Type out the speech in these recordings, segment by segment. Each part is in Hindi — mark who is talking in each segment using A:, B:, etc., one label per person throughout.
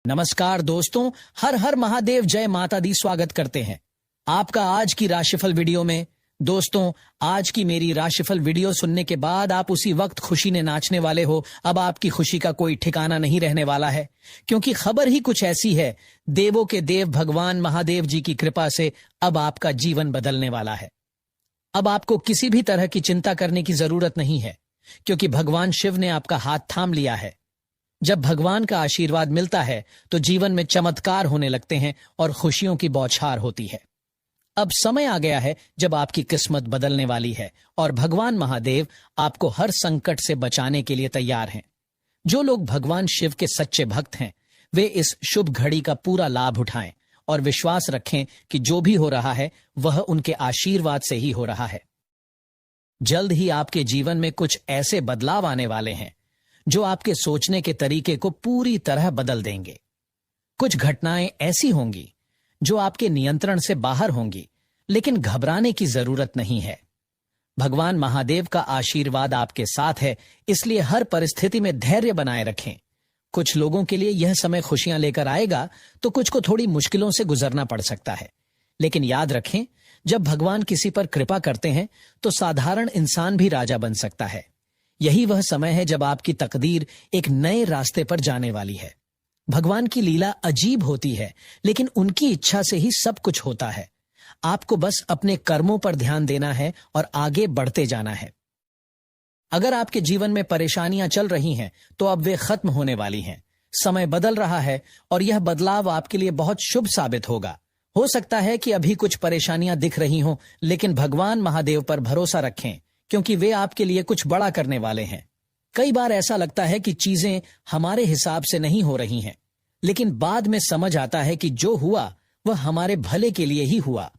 A: नमस्कार दोस्तों, हर हर महादेव, जय माता दी। स्वागत करते हैं आपका आज की राशिफल वीडियो में। दोस्तों, आज की मेरी राशिफल वीडियो सुनने के बाद आप उसी वक्त खुशी ने नाचने वाले हो। अब आपकी खुशी का कोई ठिकाना नहीं रहने वाला है, क्योंकि खबर ही कुछ ऐसी है। देवों के देव भगवान महादेव जी की कृपा से अब आपका जीवन बदलने वाला है। अब आपको किसी भी तरह की चिंता करने की जरूरत नहीं है, क्योंकि भगवान शिव ने आपका हाथ थाम लिया है। जब भगवान का आशीर्वाद मिलता है तो जीवन में चमत्कार होने लगते हैं और खुशियों की बौछार होती है। अब समय आ गया है जब आपकी किस्मत बदलने वाली है और भगवान महादेव आपको हर संकट से बचाने के लिए तैयार हैं। जो लोग भगवान शिव के सच्चे भक्त हैं, वे इस शुभ घड़ी का पूरा लाभ उठाएं और विश्वास रखें कि जो भी हो रहा है वह उनके आशीर्वाद से ही हो रहा है। जल्द ही आपके जीवन में कुछ ऐसे बदलाव आने वाले हैं जो आपके सोचने के तरीके को पूरी तरह बदल देंगे। कुछ घटनाएं ऐसी होंगी जो आपके नियंत्रण से बाहर होंगी, लेकिन घबराने की जरूरत नहीं है। भगवान महादेव का आशीर्वाद आपके साथ है, इसलिए हर परिस्थिति में धैर्य बनाए रखें। कुछ लोगों के लिए यह समय खुशियां लेकर आएगा, तो कुछ को थोड़ी मुश्किलों से गुजरना पड़ सकता है। लेकिन याद रखें, जब भगवान किसी पर कृपा करते हैं तो साधारण इंसान भी राजा बन सकता है। यही वह समय है जब आपकी तकदीर एक नए रास्ते पर जाने वाली है। भगवान की लीला अजीब होती है, लेकिन उनकी इच्छा से ही सब कुछ होता है। आपको बस अपने कर्मों पर ध्यान देना है और आगे बढ़ते जाना है। अगर आपके जीवन में परेशानियां चल रही हैं, तो अब वे खत्म होने वाली हैं। समय बदल रहा है और यह बदलाव आपके लिए बहुत शुभ साबित होगा। हो सकता है कि अभी कुछ परेशानियां दिख रही हों, लेकिन भगवान महादेव पर भरोसा रखें, क्योंकि वे आपके लिए कुछ बड़ा करने वाले हैं। कई बार ऐसा लगता है कि चीजें हमारे हिसाब से नहीं हो रही हैं, लेकिन बाद में समझ आता है कि जो हुआ वह हमारे भले के लिए ही हुआ।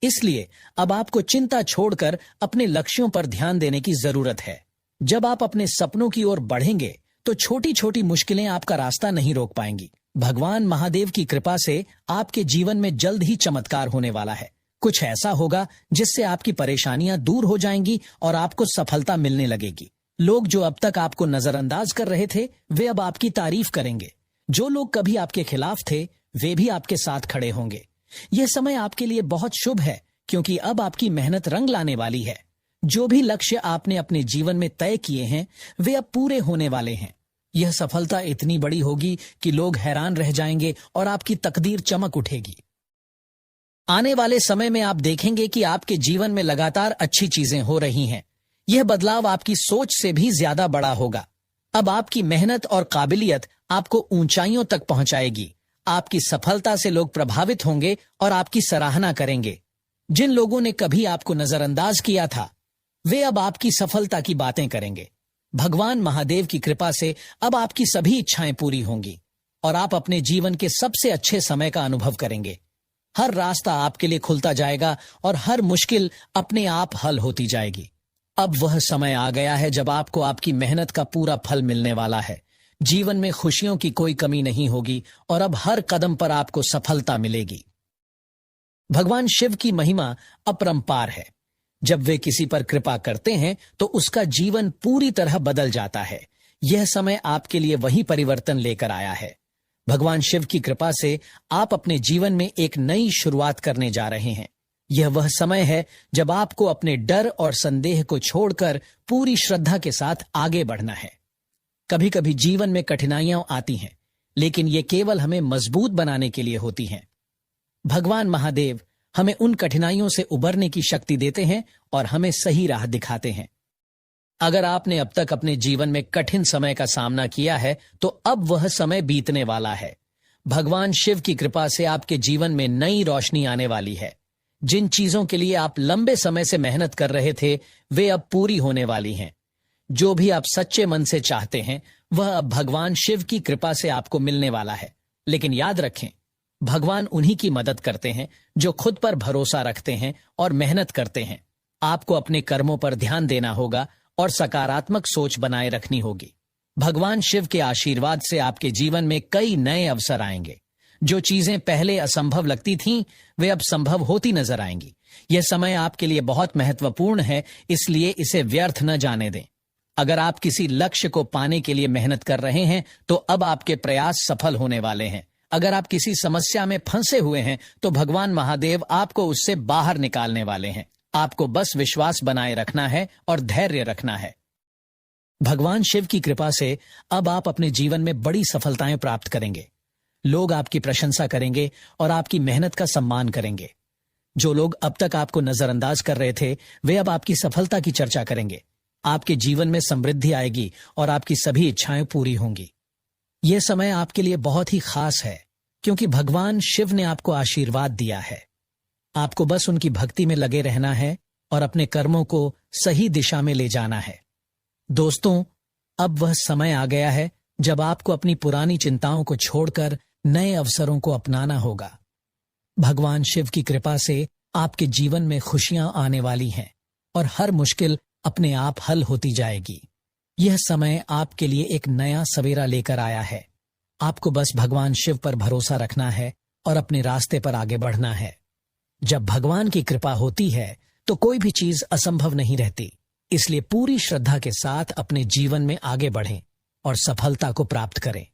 A: इसलिए अब आपको चिंता छोड़कर अपने लक्ष्यों पर ध्यान देने की जरूरत है। जब आप अपने सपनों की ओर बढ़ेंगे तो छोटी छोटी मुश्किलें आपका रास्ता नहीं रोक पाएंगी। भगवान महादेव की कृपा से आपके जीवन में जल्द ही चमत्कार होने वाला है। कुछ ऐसा होगा जिससे आपकी परेशानियां दूर हो जाएंगी और आपको सफलता मिलने लगेगी। लोग जो अब तक आपको नजरअंदाज कर रहे थे, वे अब आपकी तारीफ करेंगे। जो लोग कभी आपके खिलाफ थे, वे भी आपके साथ खड़े होंगे। यह समय आपके लिए बहुत शुभ है, क्योंकि अब आपकी मेहनत रंग लाने वाली है। जो भी लक्ष्य आपने अपने जीवन में तय किए हैं, वे अब पूरे होने वाले हैं। यह सफलता इतनी बड़ी होगी कि लोग हैरान रह जाएंगे और आपकी तकदीर चमक उठेगी। आने वाले समय में आप देखेंगे कि आपके जीवन में लगातार अच्छी चीजें हो रही हैं। यह बदलाव आपकी सोच से भी ज्यादा बड़ा होगा। अब आपकी मेहनत और काबिलियत आपको ऊंचाइयों तक पहुंचाएगी। आपकी सफलता से लोग प्रभावित होंगे और आपकी सराहना करेंगे। जिन लोगों ने कभी आपको नजरअंदाज किया था, वे अब आपकी सफलता की बातें करेंगे। भगवान महादेव की कृपा से अब आपकी सभी इच्छाएं पूरी होंगी और आप अपने जीवन के सबसे अच्छे समय का अनुभव करेंगे। हर रास्ता आपके लिए खुलता जाएगा और हर मुश्किल अपने आप हल होती जाएगी। अब वह समय आ गया है जब आपको आपकी मेहनत का पूरा फल मिलने वाला है। जीवन में खुशियों की कोई कमी नहीं होगी और अब हर कदम पर आपको सफलता मिलेगी। भगवान शिव की महिमा अपरंपार है। जब वे किसी पर कृपा करते हैं तो उसका जीवन पूरी तरह बदल जाता है। यह समय आपके लिए वही परिवर्तन लेकर आया है। भगवान शिव की कृपा से आप अपने जीवन में एक नई शुरुआत करने जा रहे हैं। यह वह समय है जब आपको अपने डर और संदेह को छोड़कर पूरी श्रद्धा के साथ आगे बढ़ना है। कभी कभी जीवन में कठिनाइयां आती हैं, लेकिन ये केवल हमें मजबूत बनाने के लिए होती हैं। भगवान महादेव हमें उन कठिनाइयों से उबरने की शक्ति देते हैं और हमें सही राह दिखाते हैं। अगर आपने अब तक अपने जीवन में कठिन समय का सामना किया है, तो अब वह समय बीतने वाला है। भगवान शिव की कृपा से आपके जीवन में नई रोशनी आने वाली है। जिन चीजों के लिए आप लंबे समय से मेहनत कर रहे थे, वे अब पूरी होने वाली हैं। जो भी आप सच्चे मन से चाहते हैं, वह अब भगवान शिव की कृपा से आपको मिलने वाला है। लेकिन याद रखें, भगवान उन्हीं की मदद करते हैं जो खुद पर भरोसा रखते हैं और मेहनत करते हैं। आपको अपने कर्मों पर ध्यान देना होगा और सकारात्मक सोच बनाए रखनी होगी। भगवान शिव के आशीर्वाद से आपके जीवन में कई नए अवसर आएंगे। जो चीजें पहले असंभव लगती थीं, वे अब संभव होती नजर आएंगी। यह समय आपके लिए बहुत महत्वपूर्ण है, इसलिए इसे व्यर्थ न जाने दें। अगर आप किसी लक्ष्य को पाने के लिए मेहनत कर रहे हैं, तो अब आपके प्रयास सफल होने वाले हैं। अगर आप किसी समस्या में फंसे हुए हैं तो भगवान महादेव आपको उससे बाहर निकालने वाले हैं। आपको बस विश्वास बनाए रखना है और धैर्य रखना है। भगवान शिव की कृपा से अब आप अपने जीवन में बड़ी सफलताएं प्राप्त करेंगे। लोग आपकी प्रशंसा करेंगे और आपकी मेहनत का सम्मान करेंगे। जो लोग अब तक आपको नजरअंदाज कर रहे थे, वे अब आपकी सफलता की चर्चा करेंगे। आपके जीवन में समृद्धि आएगी और आपकी सभी इच्छाएं पूरी होंगी। यह समय आपके लिए बहुत ही खास है, क्योंकि भगवान शिव ने आपको आशीर्वाद दिया है। आपको बस उनकी भक्ति में लगे रहना है और अपने कर्मों को सही दिशा में ले जाना है। दोस्तों, अब वह समय आ गया है जब आपको अपनी पुरानी चिंताओं को छोड़कर नए अवसरों को अपनाना होगा। भगवान शिव की कृपा से आपके जीवन में खुशियां आने वाली हैं और हर मुश्किल अपने आप हल होती जाएगी। यह समय आपके लिए एक नया सवेरा लेकर आया है। आपको बस भगवान शिव पर भरोसा रखना है और अपने रास्ते पर आगे बढ़ना है। जब भगवान की कृपा होती है तो कोई भी चीज असंभव नहीं रहती। इसलिए पूरी श्रद्धा के साथ अपने जीवन में आगे बढ़ें और सफलता को प्राप्त करें।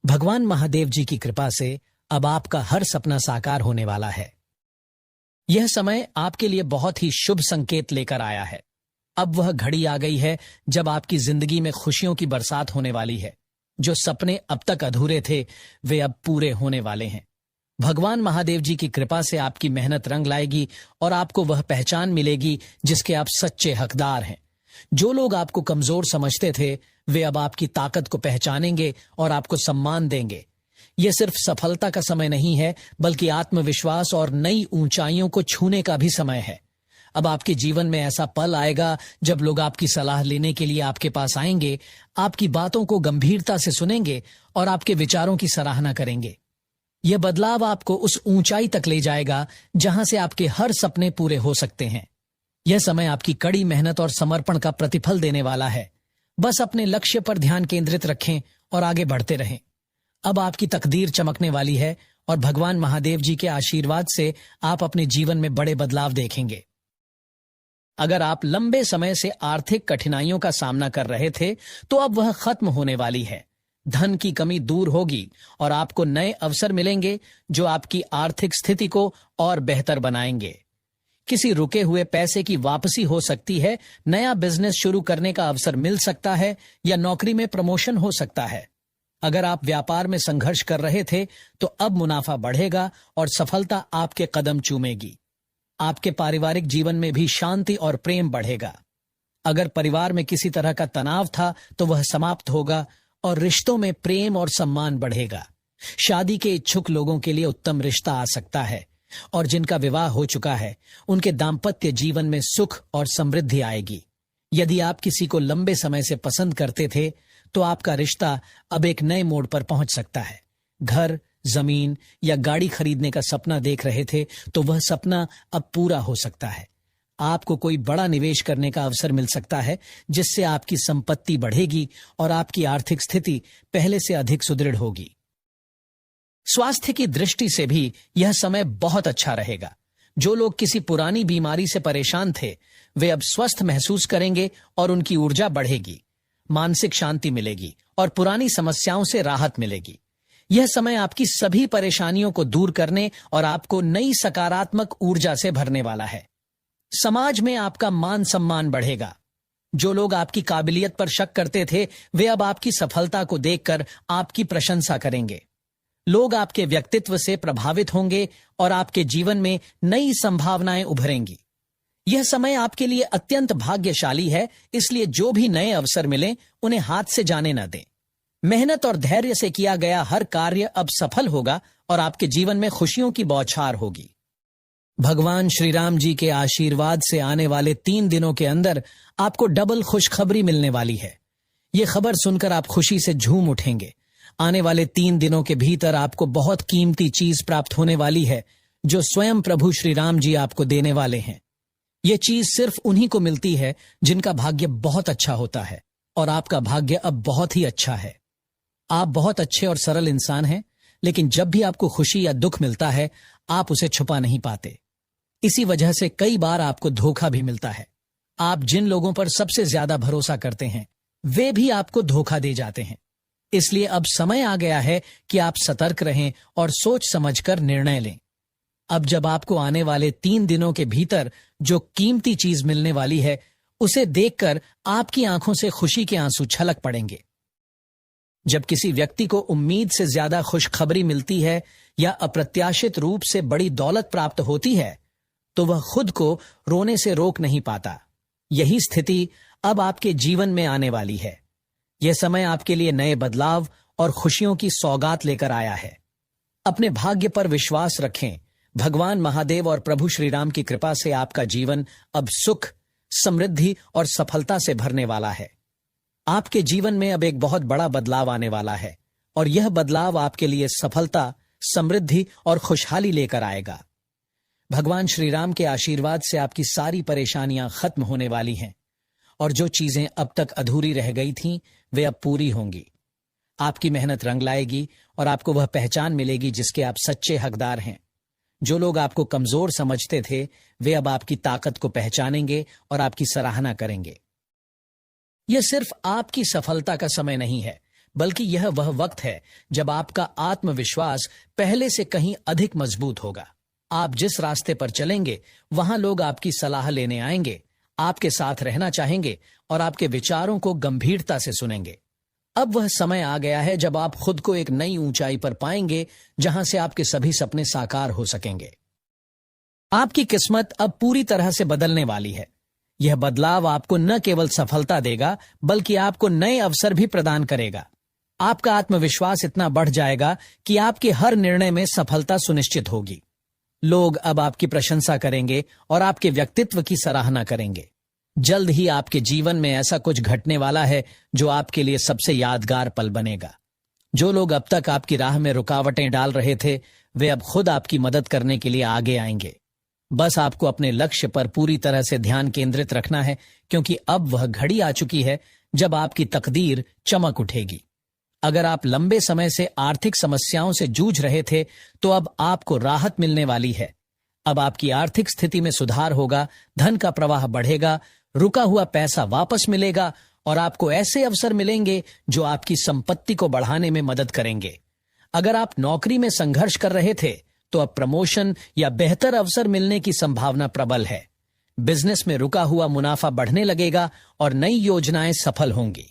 A: भगवान महादेव जी की कृपा से अब आपका हर सपना साकार होने वाला है। यह समय आपके लिए बहुत ही शुभ संकेत लेकर आया है। अब वह घड़ी आ गई है जब आपकी जिंदगी में खुशियों की बरसात होने वाली है। जो सपने अब तक अधूरे थे, वे अब पूरे होने वाले हैं। भगवान महादेव जी की कृपा से आपकी मेहनत रंग लाएगी और आपको वह पहचान मिलेगी जिसके आप सच्चे हकदार हैं। जो लोग आपको कमजोर समझते थे, वे अब आपकी ताकत को पहचानेंगे और आपको सम्मान देंगे। यह सिर्फ सफलता का समय नहीं है, बल्कि आत्मविश्वास और नई ऊंचाइयों को छूने का भी समय है। अब आपके जीवन में ऐसा पल आएगा जब लोग आपकी सलाह लेने के लिए आपके पास आएंगे, आपकी बातों को गंभीरता से सुनेंगे और आपके विचारों की सराहना करेंगे। यह बदलाव आपको उस ऊंचाई तक ले जाएगा जहां से आपके हर सपने पूरे हो सकते हैं। यह समय आपकी कड़ी मेहनत और समर्पण का प्रतिफल देने वाला है। बस अपने लक्ष्य पर ध्यान केंद्रित रखें और आगे बढ़ते रहें। अब आपकी तकदीर चमकने वाली है और भगवान महादेव जी के आशीर्वाद से आप अपने जीवन में बड़े बदलाव देखेंगे। अगर आप लंबे समय से आर्थिक कठिनाइयों का सामना कर रहे थे, तो अब वह खत्म होने वाली है। धन की कमी दूर होगी और आपको नए अवसर मिलेंगे जो आपकी आर्थिक स्थिति को और बेहतर बनाएंगे। किसी रुके हुए पैसे की वापसी हो सकती है, नया बिजनेस शुरू करने का अवसर मिल सकता है या नौकरी में प्रमोशन हो सकता है। अगर आप व्यापार में संघर्ष कर रहे थे, तो अब मुनाफा बढ़ेगा और सफलता आपके कदम चूमेगी। आपके पारिवारिक जीवन में भी शांति और प्रेम बढ़ेगा। अगर परिवार में किसी तरह का तनाव था, तो वह समाप्त होगा और रिश्तों में प्रेम और सम्मान बढ़ेगा। शादी के इच्छुक लोगों के लिए उत्तम रिश्ता आ सकता है और जिनका विवाह हो चुका है, उनके दाम्पत्य जीवन में सुख और समृद्धि आएगी। यदि आप किसी को लंबे समय से पसंद करते थे, तो आपका रिश्ता अब एक नए मोड़ पर पहुंच सकता है। घर, जमीन या गाड़ी खरीदने का सपना देख रहे थे, तो वह सपना अब पूरा हो सकता है। आपको कोई बड़ा निवेश करने का अवसर मिल सकता है, जिससे आपकी संपत्ति बढ़ेगी और आपकी आर्थिक स्थिति पहले से अधिक सुदृढ़ होगी। स्वास्थ्य की दृष्टि से भी यह समय बहुत अच्छा रहेगा। जो लोग किसी पुरानी बीमारी से परेशान थे, वे अब स्वस्थ महसूस करेंगे और उनकी ऊर्जा बढ़ेगी। मानसिक शांति मिलेगी और पुरानी समस्याओं से राहत मिलेगी। यह समय आपकी सभी परेशानियों को दूर करने और आपको नई सकारात्मक ऊर्जा से भरने वाला है। समाज में आपका मान सम्मान बढ़ेगा। जो लोग आपकी काबिलियत पर शक करते थे, वे अब आपकी सफलता को देखकर आपकी प्रशंसा करेंगे। लोग आपके व्यक्तित्व से प्रभावित होंगे और आपके जीवन में नई संभावनाएं उभरेंगी। यह समय आपके लिए अत्यंत भाग्यशाली है, इसलिए जो भी नए अवसर मिलें, उन्हें हाथ से जाने न दें। मेहनत और धैर्य से किया गया हर कार्य अब सफल होगा और आपके जीवन में खुशियों की बौछार होगी। भगवान श्री राम जी के आशीर्वाद से आने वाले 3 दिनों के अंदर आपको डबल खुशखबरी मिलने वाली है। ये खबर सुनकर आप खुशी से झूम उठेंगे। आने वाले 3 दिनों के भीतर आपको बहुत कीमती चीज प्राप्त होने वाली है, जो स्वयं प्रभु श्री राम जी आपको देने वाले हैं। ये चीज सिर्फ उन्हीं को मिलती है जिनका भाग्य बहुत अच्छा होता है, और आपका भाग्य अब बहुत ही अच्छा है। आप बहुत अच्छे और सरल इंसान हैं, लेकिन जब भी आपको खुशी या दुख मिलता है, आप उसे छुपा नहीं पाते। इसी वजह से कई बार आपको धोखा भी मिलता है। आप जिन लोगों पर सबसे ज्यादा भरोसा करते हैं, वे भी आपको धोखा दे जाते हैं। इसलिए अब समय आ गया है कि आप सतर्क रहें और सोच समझकर निर्णय लें। अब जब आपको आने वाले 3 दिनों के भीतर जो कीमती चीज मिलने वाली है, उसे देखकर आपकी आंखों से खुशी के आंसू छलक पड़ेंगे। जब किसी व्यक्ति को उम्मीद से ज्यादा खुशखबरी मिलती है या अप्रत्याशित रूप से बड़ी दौलत प्राप्त होती है, तो वह खुद को रोने से रोक नहीं पाता। यही स्थिति अब आपके जीवन में आने वाली है। यह समय आपके लिए नए बदलाव और खुशियों की सौगात लेकर आया है। अपने भाग्य पर विश्वास रखें। भगवान महादेव और प्रभु श्री राम की कृपा से आपका जीवन अब सुख, समृद्धि और सफलता से भरने वाला है। आपके जीवन में अब एक बहुत बड़ा बदलाव आने वाला है और यह बदलाव आपके लिए सफलता, समृद्धि और खुशहाली लेकर आएगा। भगवान श्री राम के आशीर्वाद से आपकी सारी परेशानियां खत्म होने वाली हैं और जो चीजें अब तक अधूरी रह गई थीं, वे अब पूरी होंगी। आपकी मेहनत रंग लाएगी और आपको वह पहचान मिलेगी जिसके आप सच्चे हकदार हैं। जो लोग आपको कमजोर समझते थे, वे अब आपकी ताकत को पहचानेंगे और आपकी सराहना करेंगे। यह सिर्फ आपकी सफलता का समय नहीं है, बल्कि यह वह वक्त है जब आपका आत्मविश्वास पहले से कहीं अधिक मजबूत होगा। आप जिस रास्ते पर चलेंगे, वहां लोग आपकी सलाह लेने आएंगे, आपके साथ रहना चाहेंगे और आपके विचारों को गंभीरता से सुनेंगे। अब वह समय आ गया है जब आप खुद को एक नई ऊंचाई पर पाएंगे, जहां से आपके सभी सपने साकार हो सकेंगे। आपकी किस्मत अब पूरी तरह से बदलने वाली है। यह बदलाव आपको न केवल सफलता देगा, बल्कि आपको नए अवसर भी प्रदान करेगा। आपका आत्मविश्वास इतना बढ़ जाएगा कि आपके हर निर्णय में सफलता सुनिश्चित होगी। लोग अब आपकी प्रशंसा करेंगे और आपके व्यक्तित्व की सराहना करेंगे। जल्द ही आपके जीवन में ऐसा कुछ घटने वाला है जो आपके लिए सबसे यादगार पल बनेगा। जो लोग अब तक आपकी राह में रुकावटें डाल रहे थे, वे अब खुद आपकी मदद करने के लिए आगे आएंगे। बस आपको अपने लक्ष्य पर पूरी तरह से ध्यान केंद्रित रखना है, क्योंकि अब वह घड़ी आ चुकी है जब आपकी तकदीर चमक उठेगी। अगर आप लंबे समय से आर्थिक समस्याओं से जूझ रहे थे, तो अब आपको राहत मिलने वाली है। अब आपकी आर्थिक स्थिति में सुधार होगा, धन का प्रवाह बढ़ेगा, रुका हुआ पैसा वापस मिलेगा और आपको ऐसे अवसर मिलेंगे जो आपकी संपत्ति को बढ़ाने में मदद करेंगे। अगर आप नौकरी में संघर्ष कर रहे थे, तो अब प्रमोशन या बेहतर अवसर मिलने की संभावना प्रबल है। बिजनेस में रुका हुआ मुनाफा बढ़ने लगेगा और नई योजनाएं सफल होंगी।